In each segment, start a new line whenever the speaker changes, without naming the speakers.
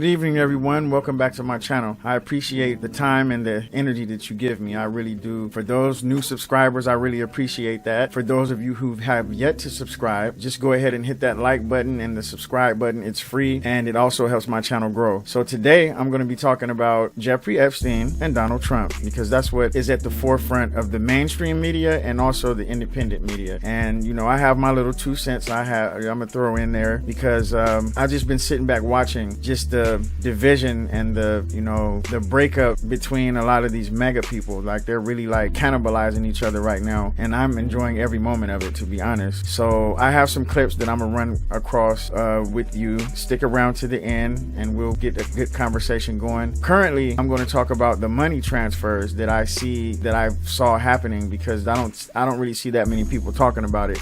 evening, everyone. Welcome back to my channel. I appreciate the time and the energy that you give me. I really do. For those new subscribers, I really appreciate that. For those of you who have yet to subscribe, just go ahead and hit that like button and the subscribe button. It's free and it also helps my channel grow. So today I'm going to be talking about Jeffrey Epstein and Donald Trump, because that's what is at the forefront of the mainstream media and also the independent media. And you know, I have my little 2 cents I'm gonna throw in there because I've just been sitting back watching just the division and the breakup between a lot of these mega people. Like, they're really like cannibalizing each other right now, and I'm enjoying every moment of it, to be honest. So I have some clips that I'm gonna run across with you. Stick around to the end and we'll get a good conversation going. Currently, I'm going to talk about the money transfers that I saw happening, because I don't really see that many people talking about it.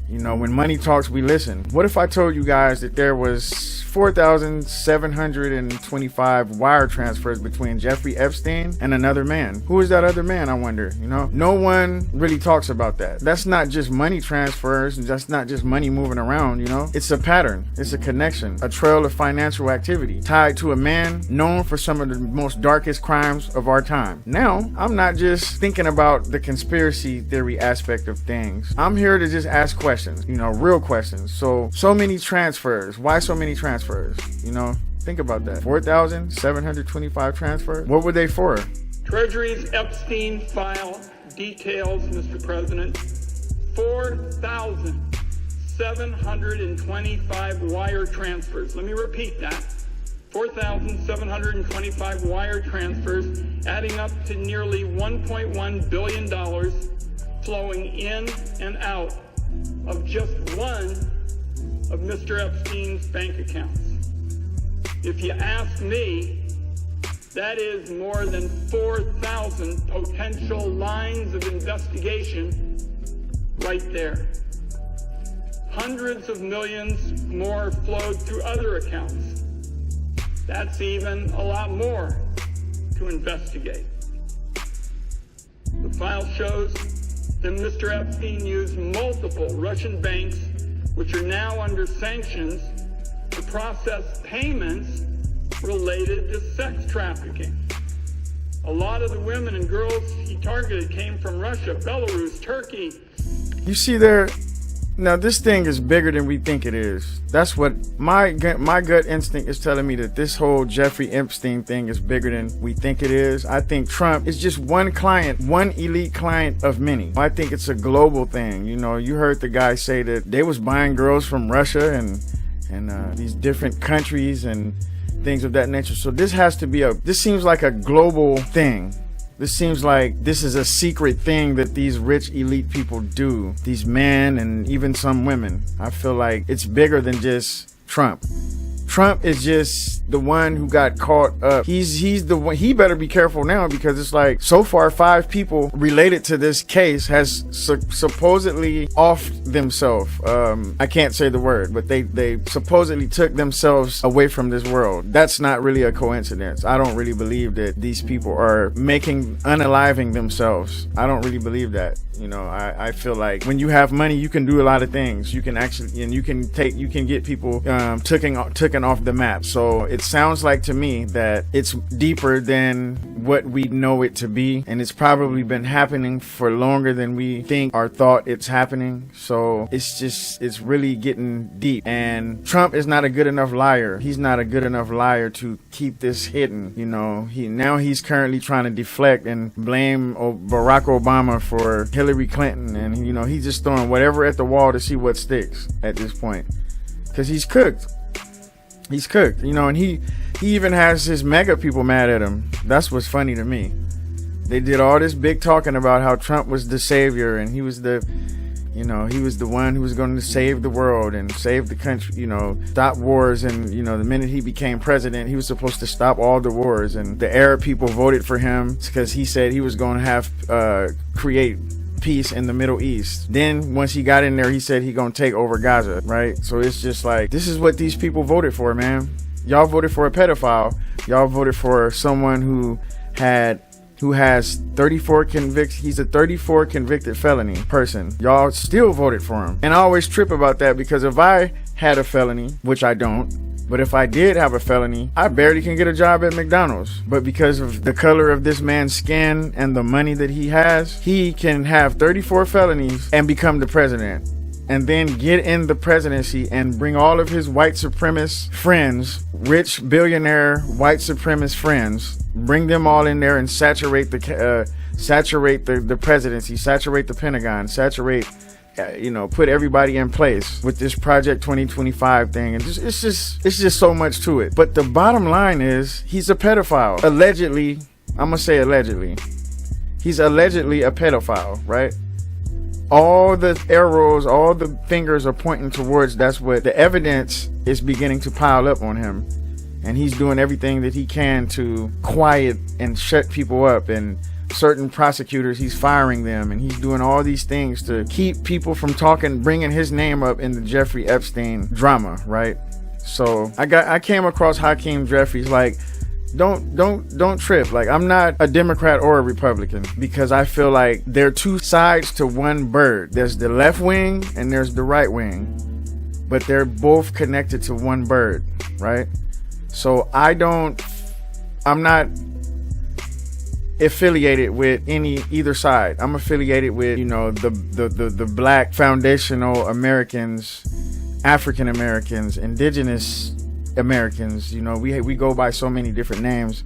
You know, when money talks, we listen. What if I told you guys that there was 4,725 wire transfers between Jeffrey Epstein and another man? Who is that other man, I wonder? You know, no one really talks about that. That's not just money transfers, and that's not just money moving around, you know? It's a pattern, it's a connection, a trail of financial activity tied to a man known for some of the most darkest crimes of our time. Now, I'm not just thinking about the conspiracy theory aspect of things. I'm here to just ask questions, you know, real questions. So many transfers. Why so many transfers? You know, think about that. 4,725 transfers. What were they for?
Treasury's Epstein file details, Mr. President, 4,725 wire transfers. Let me repeat that. 4,725 wire transfers, adding up to nearly $1.1 billion flowing in and out of just one of Mr. Epstein's bank accounts. If you ask me, that is more than 4,000 potential lines of investigation right there. Hundreds of millions more flowed through other accounts. That's even a lot more to investigate. The file shows that Mr. Epstein used multiple Russian banks, which are now under sanctions, to process payments related to sex trafficking. A lot of the women and girls he targeted came from Russia, Belarus, Turkey.
You see there, now this thing is bigger than we think it is. That's what my gut instinct is telling me, that this whole Jeffrey Epstein thing is bigger than we think it is. I think Trump is just one client, one elite client of many. I think it's a global thing. You know, you heard the guy say that they was buying girls from Russia and these different countries and things of that nature. So this has to be this seems like a global thing. This seems like this is a secret thing that these rich elite people do, these men and even some women. I feel like it's bigger than just Trump. Trump is just the one who got caught up. He's the one. He better be careful now, because it's like, so far 5 people related to this case has supposedly offed themselves. I can't say the word, but they supposedly took themselves away from this world. That's not really a coincidence. I don't really believe that these people are unaliving themselves. I don't really believe that. You know, I feel like when you have money, you can do a lot of things. You can actually, and you can get people taken off the map. So it sounds like to me that it's deeper than what we know it to be, and it's probably been happening for longer than we think or thought it's happening. So it's really getting deep, and Trump is not a good enough liar. He's not a good enough liar to keep this hidden. You know, he's currently trying to deflect and blame Barack Obama for Hillary Clinton, and you know, he's just throwing whatever at the wall to see what sticks at this point, because he's cooked. He's cooked, you know, and he even has his mega people mad at him. That's what's funny to me. They did all this big talking about how Trump was the savior, and he was the one who was going to save the world and save the country, you know, stop wars. And, you know, the minute he became president, he was supposed to stop all the wars. And the Arab people voted for him because he said he was going to create peace in the Middle East. Then once he got in there, he said he gonna take over Gaza, right? So it's just like, this is what these people voted for, man. Y'all voted for a pedophile. Y'all voted for someone who has 34 convictions. He's a 34 convicted felony person. Y'all still voted for him. And I always trip about that, because if I had a felony, which I don't, But if I did have a felony, I barely can get a job at McDonald's. But because of the color of this man's skin and the money that he has, he can have 34 felonies and become the president. And then get in the presidency and bring all of his white supremacist friends, rich billionaire white supremacist friends, bring them all in there and saturate the presidency, saturate the Pentagon, put everybody in place with this Project 2025 thing. And it's just so much to it. But the bottom line is he's a pedophile. Allegedly, I'm gonna say allegedly. He's allegedly a pedophile, right? All the arrows, all the fingers are pointing towards that's what the evidence is beginning to pile up on him. And he's doing everything that he can to quiet and shut people up. And certain prosecutors, he's firing them. And he's doing all these things to keep people from talking, bringing his name up in the Jeffrey Epstein drama, right? So I came across Hakeem Jeffries like, don't trip. Like, I'm not a Democrat or a Republican, because I feel like there are two sides to one bird. There's the left wing and there's the right wing, but they're both connected to one bird, right? So I'm not affiliated with either side. I'm affiliated with, the black foundational Americans, African Americans, indigenous Americans. We go by so many different names.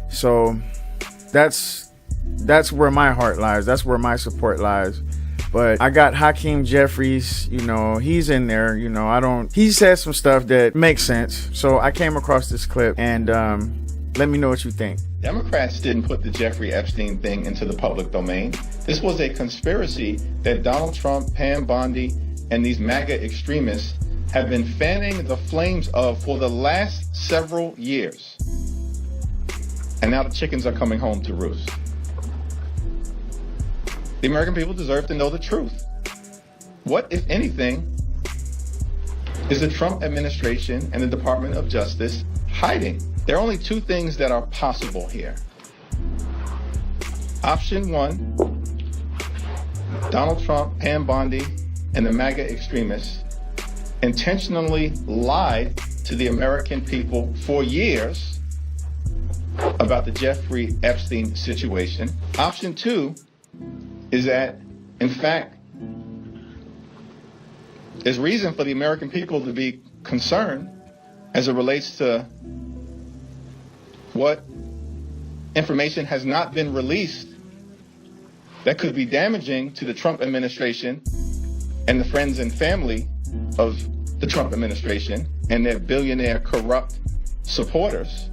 So that's where my heart lies. That's where my support lies. But I got Hakeem Jeffries, he's in there, he says some stuff that makes sense. So I came across this clip, and let me know what you think.
Democrats didn't put the Jeffrey Epstein thing into the public domain. This was a conspiracy that Donald Trump, Pam Bondi, and these MAGA extremists have been fanning the flames of for the last several years. And now the chickens are coming home to roost. The American people deserve to know the truth. What, if anything, is the Trump administration and the Department of Justice hiding? There are only two things that are possible here. Option one, Donald Trump, Pam Bondi, and the MAGA extremists intentionally lied to the American people for years about the Jeffrey Epstein situation. Option two is that, in fact, there's reason for the American people to be concerned as it relates to what information has not been released that could be damaging to the Trump administration and the friends and family of the Trump administration and their billionaire corrupt supporters.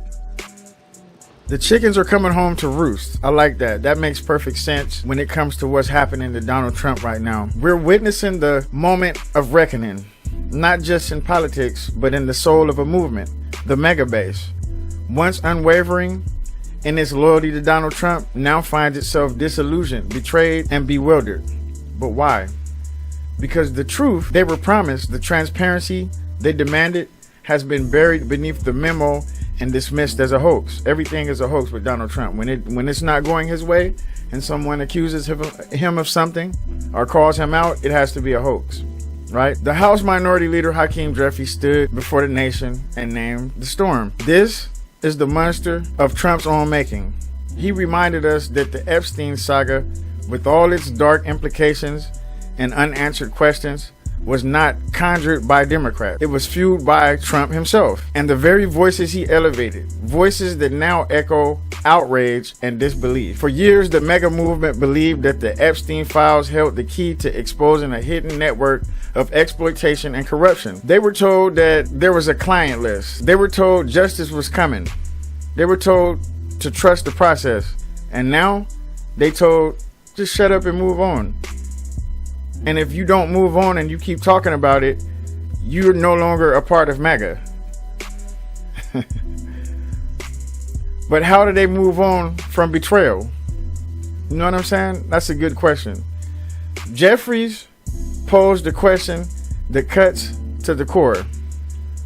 The chickens are coming home to roost. I like that. That makes perfect sense when it comes to what's happening to Donald Trump right now. We're witnessing the moment of reckoning, not just in politics, but in the soul of a movement, the mega base. Once unwavering in its loyalty to Donald Trump, now finds itself disillusioned, betrayed, and bewildered. But why? Because the truth they were promised, the transparency they demanded, has been buried beneath the memo and dismissed as a hoax. Everything is a hoax with Donald Trump. When it's not going his way and someone accuses him of something or calls him out, it has to be a hoax, right? The House Minority Leader Hakeem Jeffries stood before the nation and named the storm. This is the monster of Trump's own making. He reminded us that the Epstein saga, with all its dark implications and unanswered questions, was not conjured by Democrats. It was fueled by Trump himself. And the very voices he elevated, voices that now echo outrage and disbelief. For years, the mega movement believed that the Epstein files held the key to exposing a hidden network of exploitation and corruption. They were told that there was a client list. They were told justice was coming. They were told to trust the process. And now they told, just shut up and move on. And if you don't move on and you keep talking about it, you're no longer a part of MAGA. But how do they move on from betrayal? You know what I'm saying? That's a good question. Jeffries posed a question that cuts to the core.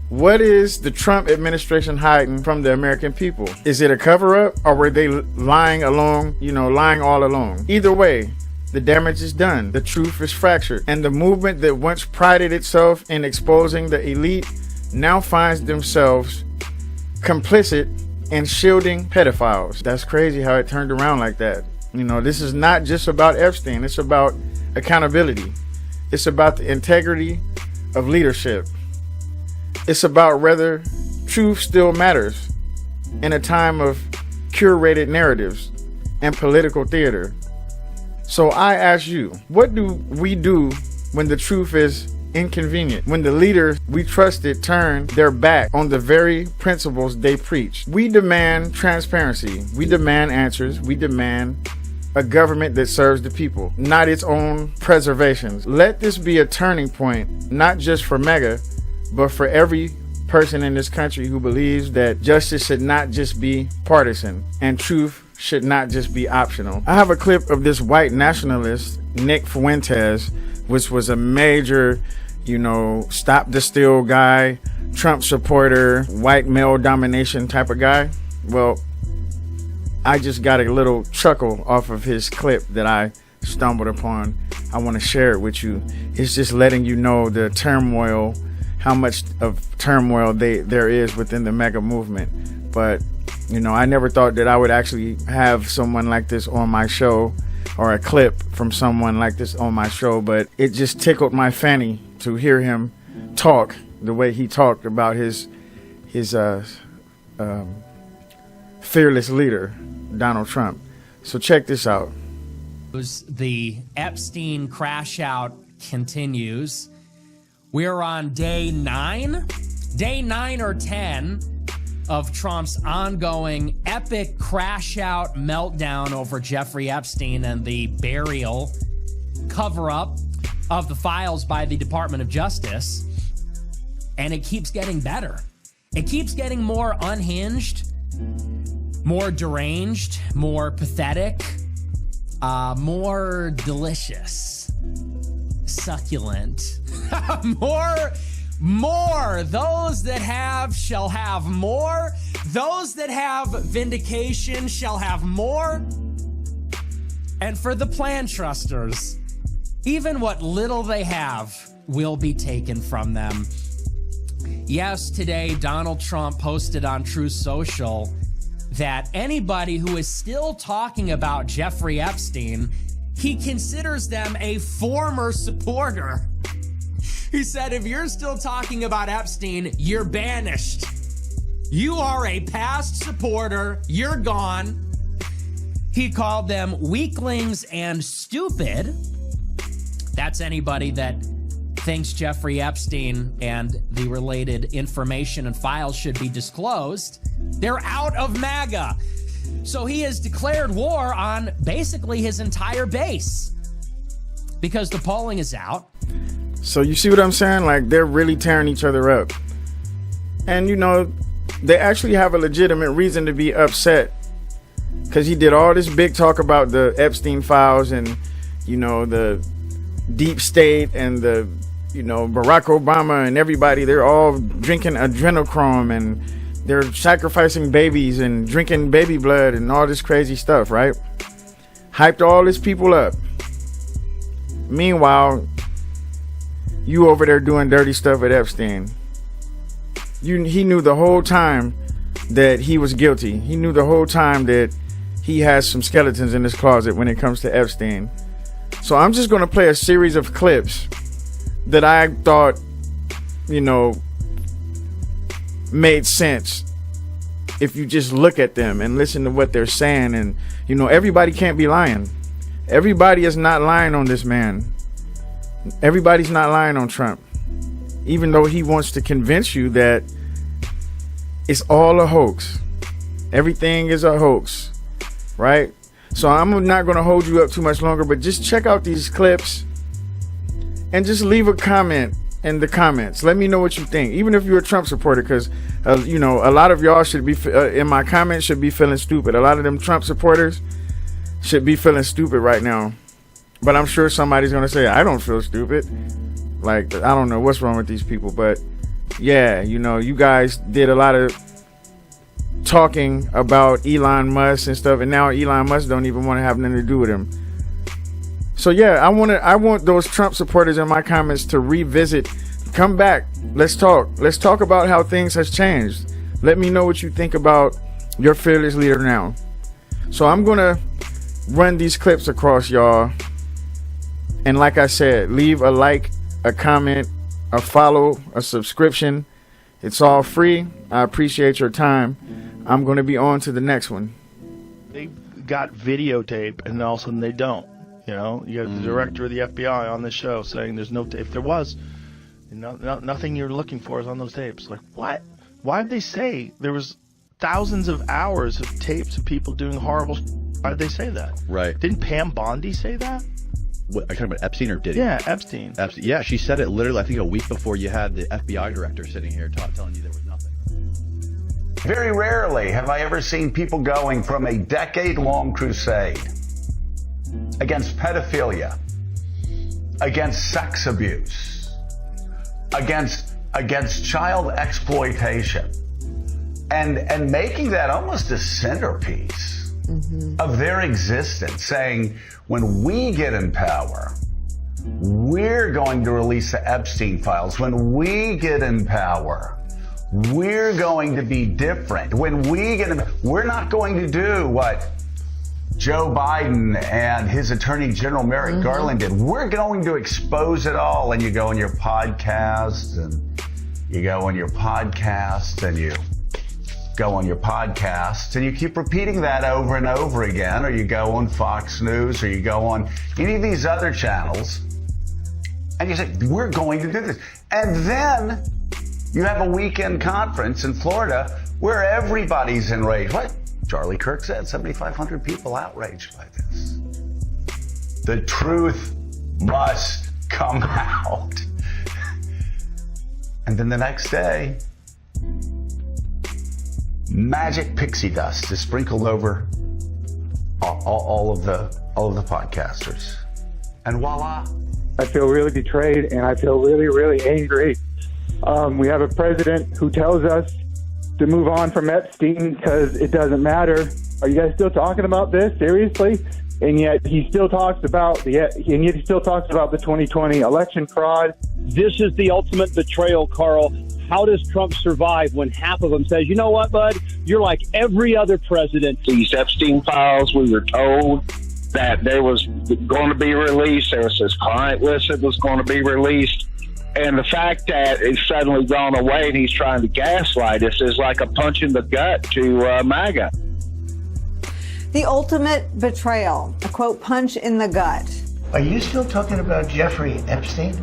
What is the Trump administration hiding from the American people? Is it a cover-up, or were they lying all along? Either way, the damage is done. The truth is fractured. And the movement that once prided itself in exposing the elite now finds themselves complicit in shielding pedophiles. That's crazy how it turned around like that. You know, this is not just about Epstein. It's about accountability. It's about the integrity of leadership. It's about whether truth still matters in a time of curated narratives and political theater. So I ask you, what do we do when the truth is inconvenient? When the leaders we trusted turn their back on the very principles they preach? We demand transparency. We demand answers. We demand a government that serves the people, not its own preservations. Let this be a turning point, not just for MAGA, but for every person in this country who believes that justice should not just be partisan and truth should not just be optional. I have a clip of this white nationalist, Nick Fuentes, which was a major, stop the steal guy, Trump supporter, white male domination type of guy. Well, I just got a little chuckle off of his clip that I stumbled upon. I want to share it with you. It's just letting you know the turmoil, how much of turmoil there is within the MAGA movement. But I never thought that I would actually have someone like this on my show, or a clip from someone like this on my show, but it just tickled my fanny to hear him talk the way he talked about his fearless leader, Donald Trump. So check this out.
The Epstein crash out continues. We're on day 9 or 10 of Trump's ongoing epic crash out meltdown over Jeffrey Epstein and the burial cover-up of the files by the Department of Justice. And it keeps getting better. It keeps getting more unhinged, more deranged, more pathetic, more delicious, succulent, more. Those that have shall have more. Those that have vindication shall have more. And for the plan trusters, even what little they have will be taken from them. Yes, today Donald Trump posted on Truth Social that anybody who is still talking about Jeffrey Epstein, he considers them a former supporter. He said, if you're still talking about Epstein, you're banished. You are a past supporter. You're gone. He called them weaklings and stupid. That's anybody that thinks Jeffrey Epstein and the related information and files should be disclosed. They're out of MAGA. So he has declared war on basically his entire base because the polling is out.
So you see what I'm saying? Like, they're really tearing each other up. And, they actually have a legitimate reason to be upset because he did all this big talk about the Epstein files and, the deep state and the, Barack Obama and everybody. They're all drinking adrenochrome and they're sacrificing babies and drinking baby blood and all this crazy stuff, right? Hyped all these people up. Meanwhile, you over there doing dirty stuff at Epstein. He knew the whole time that he was guilty. He knew the whole time that he has some skeletons in his closet when it comes to Epstein. So I'm just going to play a series of clips that I thought, made sense if you just look at them and listen to what they're saying. And, everybody can't be lying. Everybody is not lying on this man. Everybody's not lying on Trump, even though he wants to convince you that it's all a hoax. Everything is a hoax, right? So I'm not going to hold you up too much longer, but just check out these clips and just leave a comment in the comments. Let me know what you think, even if you're a Trump supporter, because, a lot of y'all should be, in my comments, should be feeling stupid. A lot of them Trump supporters should be feeling stupid right now. But I'm sure somebody's going to say, I don't feel stupid. Like, I don't know what's wrong with these people. But, yeah, you guys did a lot of talking about Elon Musk and stuff. And now Elon Musk don't even want to have nothing to do with him. So, yeah, I want those Trump supporters in my comments to revisit come back. Let's talk. Let's talk about how things has changed. Let me know what you think about your fearless leader now. So I'm going to run these clips across, y'all. And like I said, leave a like, a comment, a follow, a subscription. It's all free. I appreciate your time. I'm going to be on to the next one.
They got videotape, and all of a sudden they don't. You know, you have the director of the FBI on the show saying there's no tape. If there was, nothing you're looking for is on those tapes. Like, what? Why did they say there was thousands of hours of tapes of people doing horrible shit? Why did they say that?
Right.
Didn't Pam Bondi say that?
What, are you talking about Epstein or Diddy?
Yeah, Epstein.
Epstein. Yeah, she said it literally, I think, a week before you had the FBI director sitting here telling you there was nothing.
Very rarely have I ever seen people going from a decade-long crusade against pedophilia, against sex abuse, against child exploitation, and making that almost a centerpiece of their existence, saying, when we get in power, we're going to release the Epstein files. When we get in power, we're going to be different. When we get in, we're not going to do what Joe Biden and his Attorney General Merrick Garland did. We're going to expose it all. And you go on your podcast, and you go on your podcast, and you go on your podcast, and you keep repeating that over and over again, or you go on Fox News, or you go on any of these other channels, and you say, we're going to do this. And then you have a weekend conference in Florida where everybody's enraged. What Charlie Kirk said, 7,500 people outraged by this. The truth must come out. And then the next day, magic pixie dust is sprinkled over all of the podcasters. And voila.
I feel really betrayed, and I feel really, really angry. We have a president who tells us to move on from Epstein because it doesn't matter. Are you guys still talking about this seriously? And yet he still talks about the 2020 election fraud.
This is the ultimate betrayal, Carl. How does Trump survive when half of them says, you know what, bud, you're like every other president?
These Epstein files, we were told that there was going to be released. There was this client list that was going to be released. And the fact that it's suddenly gone away and he's trying to gaslight us is like a punch in the gut to MAGA.
The ultimate betrayal, a quote, punch in the gut.
Are you still talking about Jeffrey Epstein?